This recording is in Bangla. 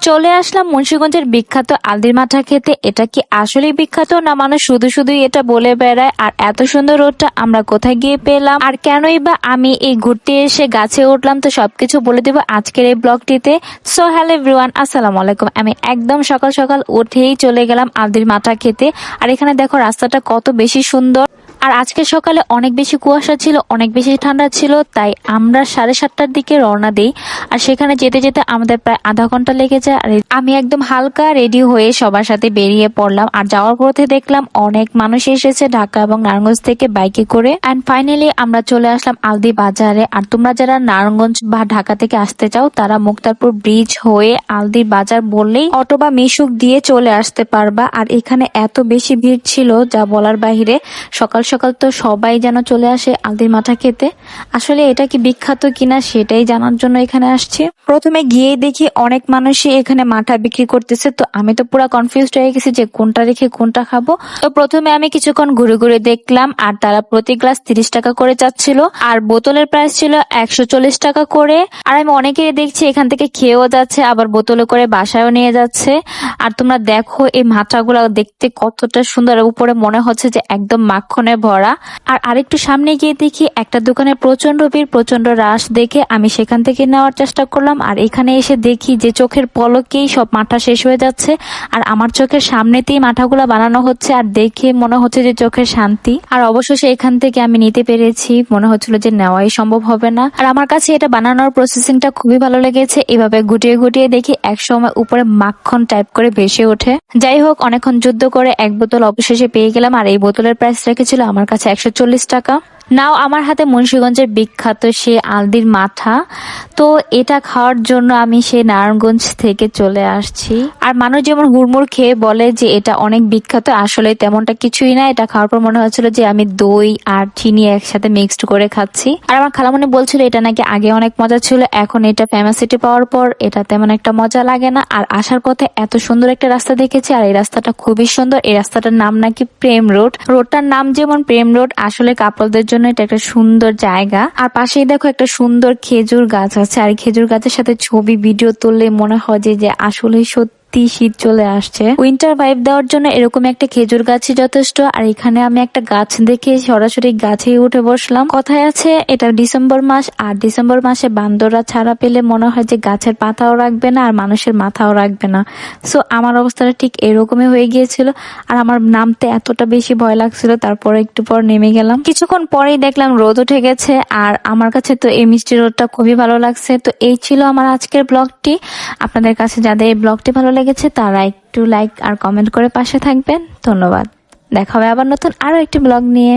চলে আসলাম মুন্সিগঞ্জের বিখ্যাত আলদির মাঠা খেতে। এটা কি আসলেই বিখ্যাত, না মানুষ শুধু শুধুই এটা বলে বেড়ায়? আর এত সুন্দর রোডটা আমরা কোথায় গিয়ে পেলাম, আর কেনই বা আমি এই ঘুরতে এসে গাছে উঠলাম, তো সবকিছু বলে দেবো আজকের এই ব্লগটিতে। সো হ্যালো এভরিওয়ান, আসসালামু আলাইকুম। আমি একদম সকাল সকাল উঠেই চলে গেলাম আলদির মাঠা খেতে। আর এখানে দেখো রাস্তাটা কত বেশি সুন্দর। আর আজকে সকালে অনেক বেশি কুয়াশা ছিল, অনেক বেশি ঠান্ডা ছিল, তাই আমরা 7:30টার দিকে রওনা দিই। আর সেখানে যেতে যেতে আমাদের প্রায় আধা ঘন্টা লেগে যায়। আর আমি একদম হালকা রেডি হয়ে সবার সাথে বেরিয়ে পড়লাম। আর যাওয়ার পথে দেখলাম অনেক মানুষ এসেছে ঢাকা এবং নারায়ণগঞ্জ থেকে বাইকে করে। অ্যান্ড ফাইনালি আমরা চলে আসলাম আলদি বাজারে। আর তোমরা যারা নারায়ণগঞ্জ বা ঢাকা থেকে আসতে চাও তারা মুক্তারপুর ব্রিজ হয়ে আলদি বাজার বললেই অটো বা মিশুক দিয়ে চলে আসতে পারবা। আর এখানে এত বেশি ভিড় ছিল যা বলার বাহিরে। সকাল সকাল তো সবাই যেন চলে আসে আলদির মাঠা খেতে। আসলে এটা কি বিখ্যাত কিনা সেটাই জানার জন্য এখানে আসছি। প্রথমে গিয়ে দেখি অনেক মানুষই এখানে মাঠা বিক্রি করতেছে, তো আমি তো পুরো কনফিউজড হয়ে গেছি যে কোনটা রেখে কোনটা খাবো। তো প্রথমে আমি কিছুক্ষণ ঘুরে ঘুরে দেখলাম, আর তারা প্রতি গ্লাস 30 টাকা করে চাচ্ছিল, আর বোতলের প্রাইস ছিল 140 টাকা করে। আর আমি অনেকেই দেখছি এখান থেকে খেয়েও যাচ্ছে, আবার বোতলে করে বাসায়ও নিয়ে যাচ্ছে। আর তোমরা দেখো এই মাথাগুলো দেখতে কতটা সুন্দর, উপরে মনে হচ্ছে যে একদম মাখনে ভরা। আর আরেকটু সামনে গিয়ে দেখি একটা দোকানে প্রচন্ড ভিড়, প্রচন্ড রাশ দেখে আমি সেখান থেকে নেওয়ার চেষ্টা করলাম। আর এখানে এসে দেখি যে চোখের পলকেই সব মাথা শেষ হয়ে যাচ্ছে। আর আমার চোখের সামনেতেই মাথাগুলা বানানো হচ্ছে, আর দেখে মনে হচ্ছে যে চোখের শান্তি। আর অবশেষে এখান থেকে আমি নিতে পেরেছি, মনে হচ্ছিল যে নেওয়াই সম্ভব হবে না। আর আমার কাছে এটা বানানোর প্রসেসিংটা খুবই ভালো লেগেছে। এভাবে গুটিয়ে গুটিয়ে দেখি এক সময় উপরে মাখন টাইপ করে ভেসে ওঠে। যাই হোক, অনেকক্ষণ যুদ্ধ করে এক বোতল অবশেষে পেয়ে গেলাম। আর এই বোতলের প্রাইস রেখেছিল আমার কাছে 140 টাকা। নাও আমার হাতে মুন্সিগঞ্জের বিখ্যাত সে আলদির মাঠা। তো এটা খাওয়ার জন্য আমি সেই নারায়ণগঞ্জ থেকে চলে আসছি। আর মানুষ যেমন হুড়মুড় খেয়ে বলে যে এটা অনেক বিখ্যাত, আসলে তেমনটা কিছুই না। এটা খাওয়ার পর মনে হচ্ছিল যে আমি দই আর চিনি একসাথে মিক্সড করে খাচ্ছি। আর আমার খালামণি বলছিল এটা নাকি আগে অনেক মজা ছিল, এখন এটা ফেমাসিটি পাওয়ার পর এটা তেমন একটা মজা লাগে না। আর আসার পথে এত সুন্দর একটা রাস্তা দেখেছি, আর এই রাস্তাটা খুবই সুন্দর। এই রাস্তাটার নাম নাকি প্রেম রোড। রোডটার নাম যেমন প্রেম রোড, আসলে কাপলদের জন্য এটা একটা সুন্দর জায়গা। আর পাশেই দেখো একটা সুন্দর খেজুর গাছ আছে, আর খেজুর গাছের সাথে ছবি ভিডিও তুললে মনে হয় যে আসলে সত্যি শীত চলে আসছে। উইন্টার ভাইব দেওয়ার জন্য এরকম একটা খেজুর গাছই যথেষ্ট। আর এখানে আমি একটা গাছ দেখে সরাসরি গাছেই উঠে বসলাম। কথায় আছে এটা ডিসেম্বর মাস, আর ডিসেম্বর মাসে বান্দররা ছাড়া পেলে মনে হয় যে গাছের পাতাও রাখবে না আর মানুষের মাথাও রাখবে না। সো আমার অবস্থাটা ঠিক এরকমই হয়ে গিয়েছিল। আর আমার নামতে এতটা বেশি ভয় লাগছিল, তারপরে একটু পর নেমে গেলাম। কিছুক্ষণ পরেই দেখলাম রোদ উঠে গেছে। আর আমার কাছে তো এই মিষ্টি রোদটা খুবই ভালো লাগছে। তো এই ছিল আমার আজকের ব্লগটি। আপনাদের কাছে যাদের এই ব্লগটি ভালো লেগেছে তারা একটু লাইক আর কমেন্ট করে পাশে থাকবেন। ধন্যবাদ। দেখা হবে আবার নতুন আরো একটি ব্লগ নিয়ে।